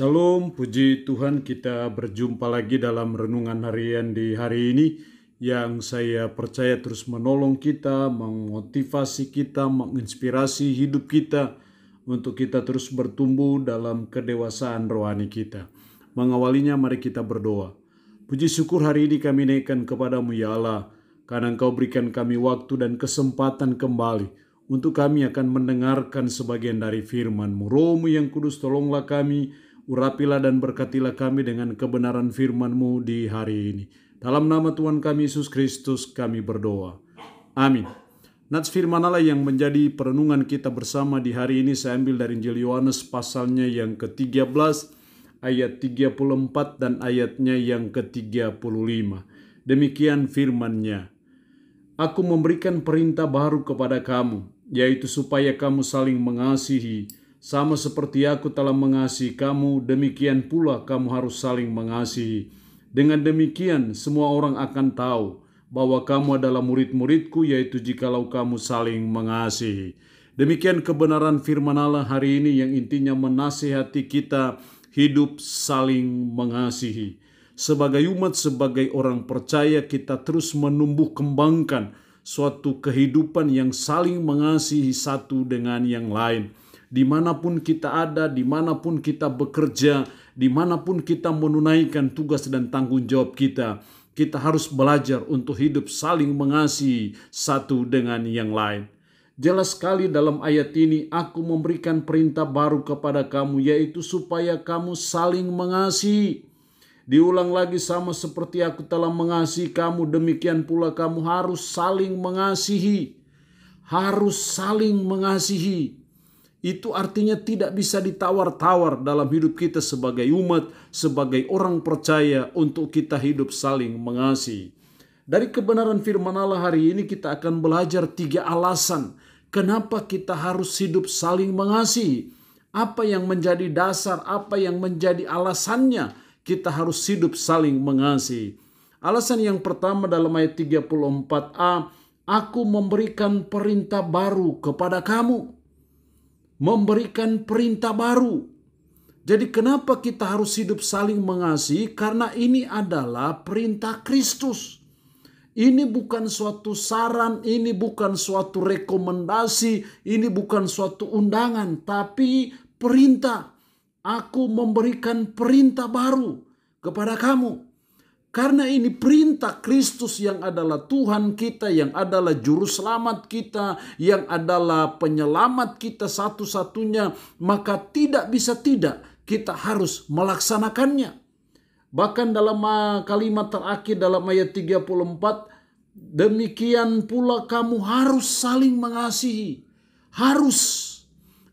Shalom, puji Tuhan, kita berjumpa lagi dalam renungan harian di hari ini yang saya percaya terus menolong kita, memotivasi kita, menginspirasi hidup kita untuk kita terus bertumbuh dalam kedewasaan rohani kita. Mengawalinya mari kita berdoa. Puji syukur hari ini kami naikkan kepadamu ya Allah, karena Engkau berikan kami waktu dan kesempatan kembali untuk kami akan mendengarkan sebagian dari firman-Mu. Roh-Mu yang kudus, tolonglah kami, urapilah dan berkatilah kami dengan kebenaran firman-Mu di hari ini. Dalam nama Tuhan kami Yesus Kristus kami berdoa. Amin. Nats firman Allah yang menjadi perenungan kita bersama di hari ini saya ambil dari Injil Yohanes pasalnya yang ke-13 ayat 34 dan ayatnya yang ke-35. Demikian firman-Nya. Aku memberikan perintah baru kepada kamu, yaitu supaya kamu saling mengasihi. Sama seperti aku telah mengasihi kamu, demikian pula kamu harus saling mengasihi. Dengan demikian, semua orang akan tahu bahwa kamu adalah murid-muridku, yaitu jikalau kamu saling mengasihi. Demikian kebenaran firman Allah hari ini yang intinya menasihati kita hidup saling mengasihi. Sebagai umat, sebagai orang percaya, kita terus menumbuh kembangkan suatu kehidupan yang saling mengasihi satu dengan yang lain. Dimanapun kita ada, dimanapun kita bekerja, dimanapun kita menunaikan tugas dan tanggung jawab kita harus belajar untuk hidup saling mengasihi satu dengan yang lain. Jelas sekali dalam ayat ini, aku memberikan perintah baru kepada kamu, yaitu supaya kamu saling mengasihi. Diulang lagi, sama seperti aku telah mengasihi kamu, demikian pula kamu harus saling mengasihi. Harus saling mengasihi. Itu artinya tidak bisa ditawar-tawar dalam hidup kita sebagai umat, sebagai orang percaya untuk kita hidup saling mengasihi. Dari kebenaran firman Allah hari ini kita akan belajar 3 alasan kenapa kita harus hidup saling mengasihi. Apa yang menjadi dasar, apa yang menjadi alasannya kita harus hidup saling mengasihi. Alasan yang pertama dalam ayat 34a, aku memberikan perintah baru kepada kamu. Memberikan perintah baru. Jadi kenapa kita harus hidup saling mengasihi? Karena ini adalah perintah Kristus. Ini bukan suatu saran, ini bukan suatu rekomendasi, ini bukan suatu undangan, tapi perintah. Aku memberikan perintah baru kepada kamu. Karena ini perintah Kristus yang adalah Tuhan kita, yang adalah juru selamat kita, yang adalah penyelamat kita satu-satunya, maka tidak bisa tidak kita harus melaksanakannya. Bahkan dalam kalimat terakhir dalam ayat 34, demikian pula kamu harus saling mengasihi. Harus.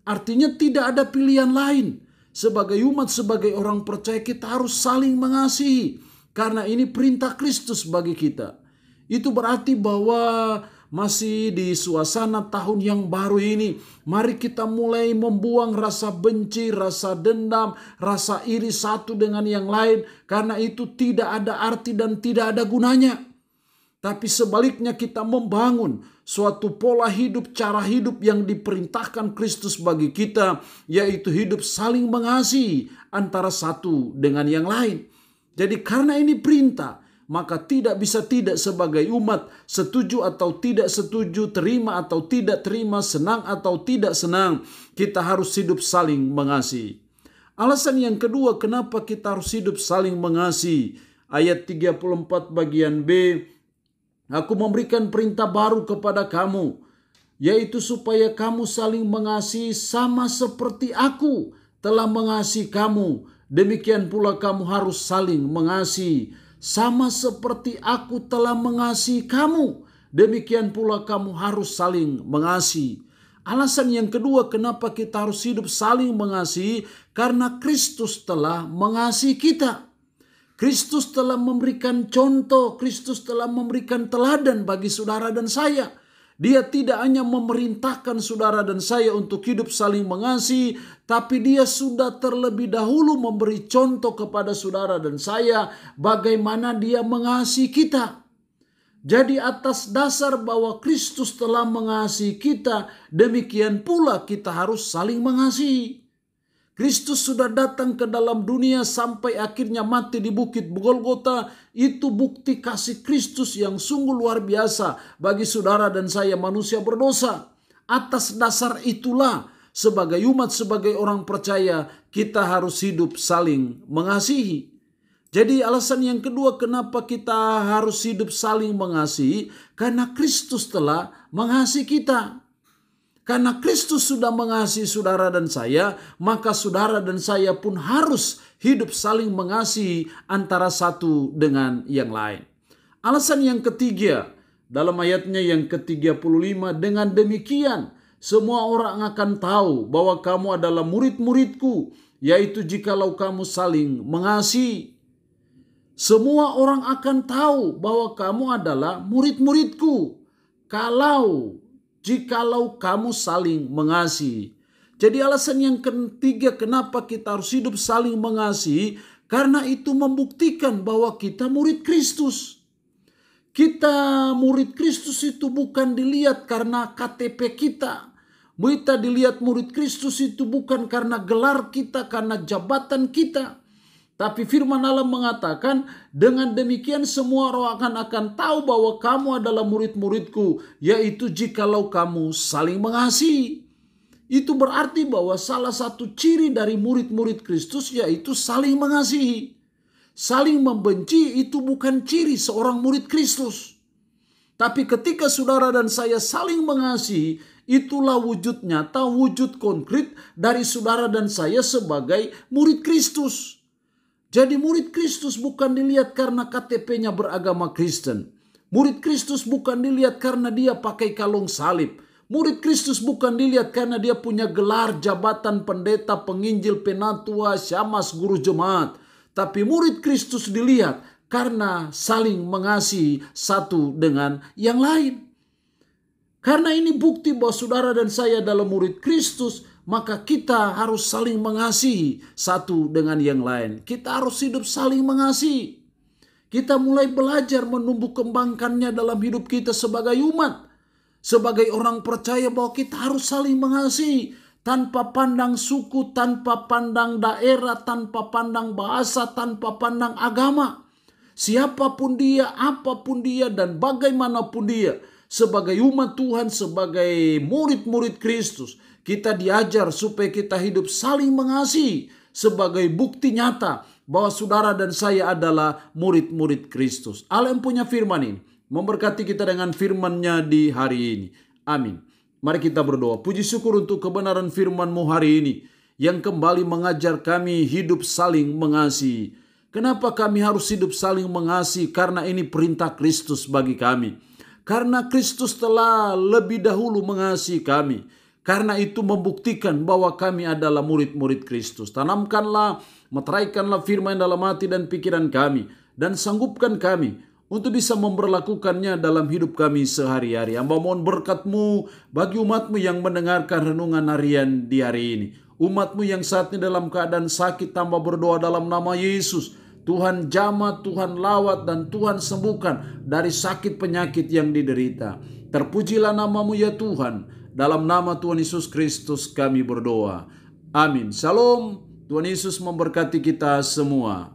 Artinya tidak ada pilihan lain. Sebagai umat, sebagai orang percaya kita harus saling mengasihi. Karena ini perintah Kristus bagi kita. Itu berarti bahwa masih di suasana tahun yang baru ini, mari kita mulai membuang rasa benci, rasa dendam, rasa iri satu dengan yang lain. Karena itu tidak ada arti dan tidak ada gunanya. Tapi sebaliknya kita membangun suatu pola hidup, cara hidup yang diperintahkan Kristus bagi kita, yaitu hidup saling mengasihi antara satu dengan yang lain. Jadi karena ini perintah, maka tidak bisa tidak sebagai umat, setuju atau tidak setuju, terima atau tidak terima, senang atau tidak senang, kita harus hidup saling mengasihi. Alasan yang kedua kenapa kita harus hidup saling mengasihi. Ayat 34 bagian B, aku memberikan perintah baru kepada kamu, yaitu supaya kamu saling mengasihi sama seperti aku telah mengasihi kamu. Demikian pula kamu harus saling mengasihi. Sama seperti aku telah mengasihi kamu, demikian pula kamu harus saling mengasihi. Alasan yang kedua kenapa kita harus hidup saling mengasihi, karena Kristus telah mengasihi kita. Kristus telah memberikan contoh, Kristus telah memberikan teladan bagi saudara dan saya. Dia tidak hanya memerintahkan saudara dan saya untuk hidup saling mengasihi, tapi dia sudah terlebih dahulu memberi contoh kepada saudara dan saya bagaimana dia mengasihi kita. Jadi atas dasar bahwa Kristus telah mengasihi kita, demikian pula kita harus saling mengasihi. Kristus sudah datang ke dalam dunia sampai akhirnya mati di bukit Golgota. Itu bukti kasih Kristus yang sungguh luar biasa bagi saudara dan saya manusia berdosa. Atas dasar itulah sebagai umat, sebagai orang percaya, kita harus hidup saling mengasihi. Jadi alasan yang kedua kenapa kita harus hidup saling mengasihi, karena Kristus telah mengasihi kita. Karena Kristus sudah mengasihi saudara dan saya, maka saudara dan saya pun harus hidup saling mengasihi antara satu dengan yang lain. Alasan yang ketiga, dalam ayatnya yang ke-35, dengan demikian semua orang akan tahu bahwa kamu adalah murid-muridku, yaitu jikalau kamu saling mengasihi. Semua orang akan tahu bahwa kamu adalah murid-muridku jikalau kamu saling mengasihi. Jadi alasan yang ketiga kenapa kita harus hidup saling mengasihi, karena itu membuktikan bahwa kita murid Kristus. Kita murid Kristus itu bukan dilihat karena KTP kita. Kita dilihat murid Kristus itu bukan karena gelar kita, karena jabatan kita. Tapi firman Allah mengatakan, dengan demikian semua orang akan tahu bahwa kamu adalah murid-muridku, yaitu jikalau kamu saling mengasihi. Itu berarti bahwa salah satu ciri dari murid-murid Kristus yaitu saling mengasihi. Saling membenci itu bukan ciri seorang murid Kristus. Tapi ketika saudara dan saya saling mengasihi, itulah wujud nyata, wujud konkret dari saudara dan saya sebagai murid Kristus. Jadi murid Kristus bukan dilihat karena KTP-nya beragama Kristen. Murid Kristus bukan dilihat karena dia pakai kalung salib. Murid Kristus bukan dilihat karena dia punya gelar jabatan pendeta, penginjil, penatua, syamas, guru jemaat. Tapi murid Kristus dilihat karena saling mengasihi satu dengan yang lain. Karena ini bukti bahwa saudara dan saya adalah murid Kristus, maka kita harus saling mengasihi satu dengan yang lain. Kita harus hidup saling mengasihi. Kita mulai belajar menumbuh kembangkannya dalam hidup kita sebagai umat. Sebagai orang percaya bahwa kita harus saling mengasihi. Tanpa pandang suku, tanpa pandang daerah, tanpa pandang bahasa, tanpa pandang agama. Siapapun dia, apapun dia, dan bagaimanapun dia. Sebagai umat Tuhan, sebagai murid-murid Kristus, kita diajar supaya kita hidup saling mengasihi sebagai bukti nyata bahwa saudara dan saya adalah murid-murid Kristus. Allah yang punya firman ini memberkati kita dengan firman-Nya di hari ini. Amin. Mari kita berdoa. Puji syukur untuk kebenaran firman-Mu hari ini yang kembali mengajar kami hidup saling mengasihi. Kenapa kami harus hidup saling mengasihi? Karena ini perintah Kristus bagi kami. Karena Kristus telah lebih dahulu mengasihi kami. Karena itu membuktikan bahwa kami adalah murid-murid Kristus. Tanamkanlah, meteraikanlah firman dalam hati dan pikiran kami. Dan sanggupkan kami untuk bisa memberlakukannya dalam hidup kami sehari-hari. Hamba mohon berkat-Mu bagi umat-Mu yang mendengarkan renungan harian di hari ini. Umat-Mu yang saat ini dalam keadaan sakit, hamba berdoa dalam nama Yesus. Tuhan jamah, Tuhan lawat, dan Tuhan sembuhkan dari sakit penyakit yang diderita. Terpujilah nama-Mu ya Tuhan. Dalam nama Tuhan Yesus Kristus kami berdoa. Amin. Shalom. Tuhan Yesus memberkati kita semua.